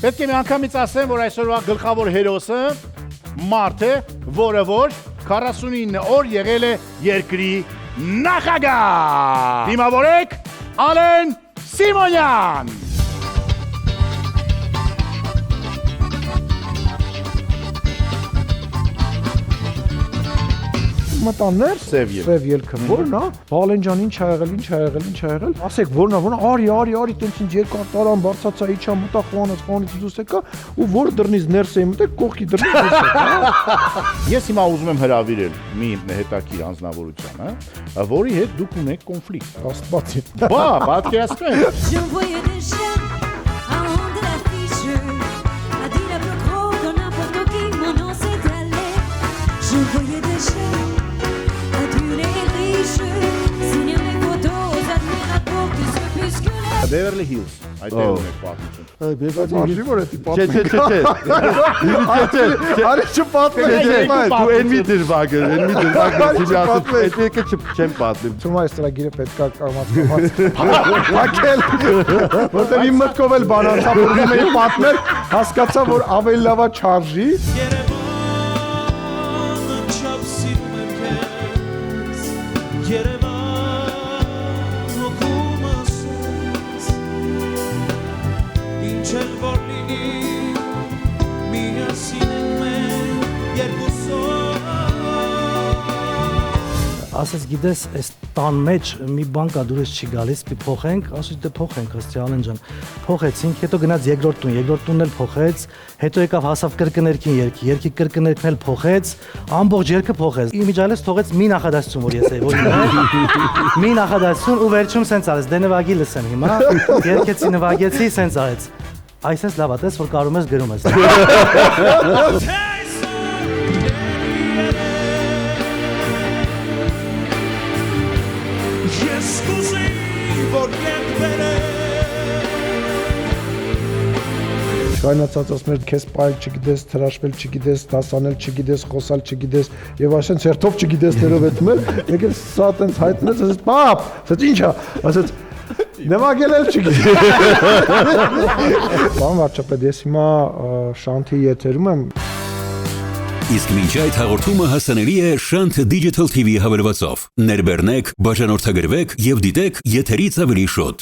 Պետք է մի անգամից ասեմ, որ այսօրվա գլխավոր հերոսը մարդ է, որը որ 49 օր եղել է երկրի նախագահ։ Դիմավորեք Ալեն Սիմոնյան։ Մտաններ, սև ելքը, որն է, Վալեն ջան, ինչ ա եղել, ասեք, որն է, արի, տենց ինչ երկար տարան, բարձացա, իջա, մտա, խոհանից դուրս եկա, ու որ դռնից ներս էի մտել, կողքի դռնից դուրս եկա։ Ես հիմա ուզում եմ հրավիրել մի հետաքրքիր անձնավորության, որի հետ դուք ունեք կոնֆլիկտ։ Աստվածի։ Բա, պատկերացնեք։ Je voyais des chiens à rond de l'affiche, a dit la plus gros de n'importe qui, mon nom s'est allé. Je voyais des chiens adulés riches, signer mes photos aux admirateurs qui se puisculaient. Beverly Hills, այդտեղ ունեք պատմություն։ Արժի որ էդի Չէ։ Արի չպատմեք։ Դու envy դրվագը, ասում, այդտեղը չեմ պատմում։ Թումա այս ծրագիրը պետքա կամաց փակել, որտեղ իմ մտքով էլ բան անցավ, որ ուզում էի պատմել, հասկացա, որ ավելի լավ է չարժի։ Ասես գիտես, այս տան մեջ մի բան կա դուրս չի գալիս, մի փոխենք, ասես դե փոխենք, ըստ Ալեն ջան։ Փոխեցինք, հետո գնաց երկրորդ տունն էլ փոխեց, հետո եկավ հասավ կրկներքին երկի կրկներքն էլ փոխեց, ամբողջ երկը փոխեց։ Իմիջիալես թողեց մի նախադասություն, որ ես էի, որ մի նախադասություն ու վերջում սենց արեց, դե նվագի լսեմ հիմա, երկեցի նվագեցի, սենց արեց։ Այսպես լավ է, տես որ կարում ես գրում ես։ Շայնացած ասում էր քեզ պայել չգիտես, թրաշվել չգիտես, դասանել չգիտես, խոսալ չգիտես եւ այսպես ցերթով չգիտես ներով էտմել, եկել սա տենց հայտնեց, ասեց պապ, ասեց ի՞նչ է, ասեց նվագել էլ չգիտես։ Բան վարչապետ, ես հիմա Շանթի եթերում եմ։ Իսկ մինչ այդ հաղորդումը հասանելի է Շանթ Digital TV հավելվածով։ Ներբեռնեք, բաժանորդագրվեք եւ դիտեք եթերից ավելի շոտ։